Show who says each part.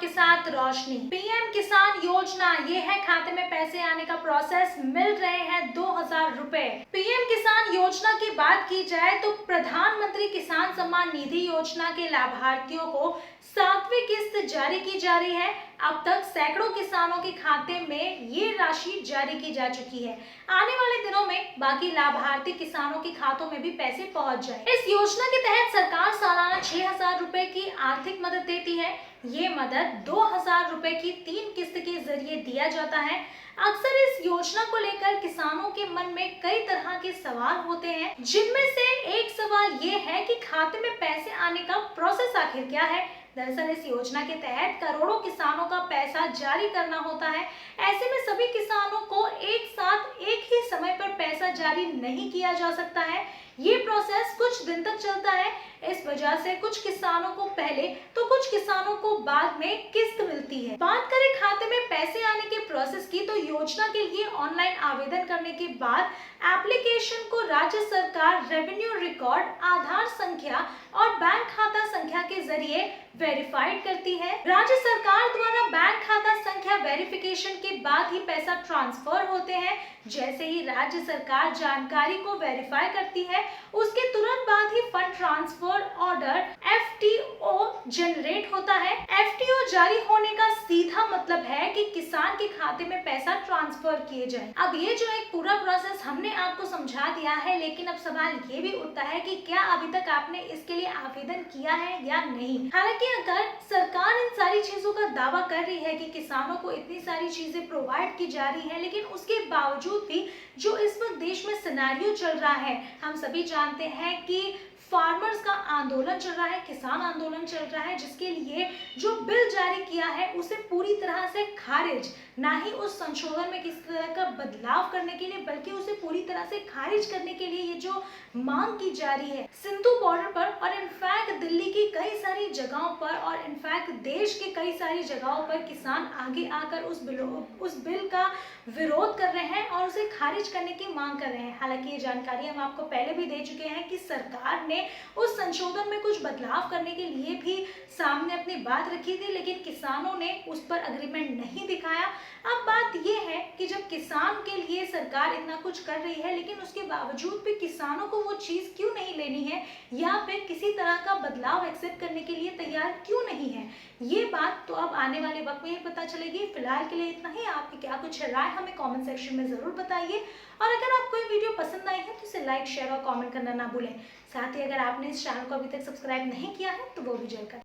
Speaker 1: आपके साथ रोशनी। पीएम किसान योजना ये है, खाते में पैसे आने का प्रोसेस, मिल रहे हैं 2000 रुपए। पीएम किसान योजना की बात की जाए तो प्रधानमंत्री किसान सम्मान निधि योजना के लाभार्थियों को 7वीं किस्त जारी की जा रही है। अब तक सैकड़ों किसानों के खाते में ये राशि जारी की जा चुकी है। आने वाले दिनों में बाकी लाभार्थी किसानों के खातों में भी पैसे पहुंच जाए। इस योजना के तहत सरकार सालाना 6000 रुपए की आर्थिक मदद देती है। ये मदद 2000 रुपए की 3 किस्त के जरिए दिया जाता है। अक्सर इस योजना को लेकर किसानों के मन में कई तरह के सवाल होते हैं, जिनमें से एक सवाल ये है कि खाते में पैसे आने का प्रोसेस आखिर क्या है। दरअसल इस योजना के तहत करोड़ों किसानों का पैसा जारी करना होता है। ऐसे में सभी किसानों को एक साथ एक ही समय पर पैसा जारी नहीं किया जा सकता है। ये प्रोसेस कुछ दिन तक चलता है। इस वजह से कुछ किसानों को पहले तो कुछ किसानों को बाद में किस्त मिलती है। बात करें खाते में पैसे आने के प्रोसेस की, तो योजना के लिए ऑनलाइन आवेदन करने के बाद एप्लीकेशन को राज्य सरकार रेवेन्यू रिकॉर्ड, आधार संख्या और बैंक खाता संख्या के जरिए वेरीफाइड करती है। राज्य सरकार द्वारा बैंक खाता संख्या वेरिफिकेशन के बाद ही पैसा ट्रांसफर होते हैं। जैसे ही राज्य सरकार जानकारी को वेरीफाई करती है, उसके तुरंत बाद ही fund transfer order FTO generate होता है। एफटीओ जारी होने का सीधा मतलब है कि किसान के खाते में पैसा ट्रांसफर किए जाए। अब ये जो एक पूरा प्रोसेस हमने आपको समझा दिया है, लेकिन अब सवाल ये भी उठता है कि क्या अभी तक आपने इसके लिए आवेदन किया है या नहीं। हालांकि अगर सरकार इन सारी चीजों का दावा कर रही है कि किसानों को इतनी सारी चीजें प्रोवाइड की जा रही है, लेकिन उसके बावजूद भी जो इस वक्त देश में सिनेरियो चल रहा है, हम सभी जानते हैं कि फार्मर्स का आंदोलन चल रहा है, किसान आंदोलन चल रहा है, जिसके लिए जो बिल जारी किया है उसे पूरी तरह से खारिज, ना ही उस संशोधन में किसी तरह का बदलाव करने के लिए, बल्कि उसे पूरी तरह से खारिज करने के लिए ये जो मांग की जा रही है सिंधु बॉर्डर पर और इनफैक्ट दिल्ली की कई सारी जगहों पर और इनफैक्ट देश के कई सारी जगहों पर किसान आगे आकर उस बिल का विरोध कर रहे हैं और उसे खारिज करने की मांग कर रहे हैं। हालांकि ये जानकारी हम आपको पहले भी दे चुके हैं कि सरकार ने उस संशोधन में कुछ बदलाव करने के लिए भी सामने अपनी बात रखी थी, लेकिन किसानों ने उस पर एग्रीमेंट नहीं दिखाया। अब बात यह है कि जब किसान के लिए सरकार इतना कुछ कर रही है, लेकिन उसके बावजूद भी किसानों को वो चीज क्यों नहीं लेनी है या फिर किसी तरह का बदलाव एक्सेप्ट करने के लिए तैयार क्यों नहीं है, ये बात तो अब आने वाले वक्त में ही पता चलेगी। फिलहाल के लिए इतना ही। आपकी क्या कुछ राय हमें कमेंट सेक्शन में जरूर बताइए, और अगर आपको ये वीडियो पसंद आई है तो इसे लाइक, शेयर और कमेंट करना ना भूलें। साथ ही अगर आपने इस चैनल को अभी तक सब्सक्राइब नहीं किया है तो वो भी जरूर करें।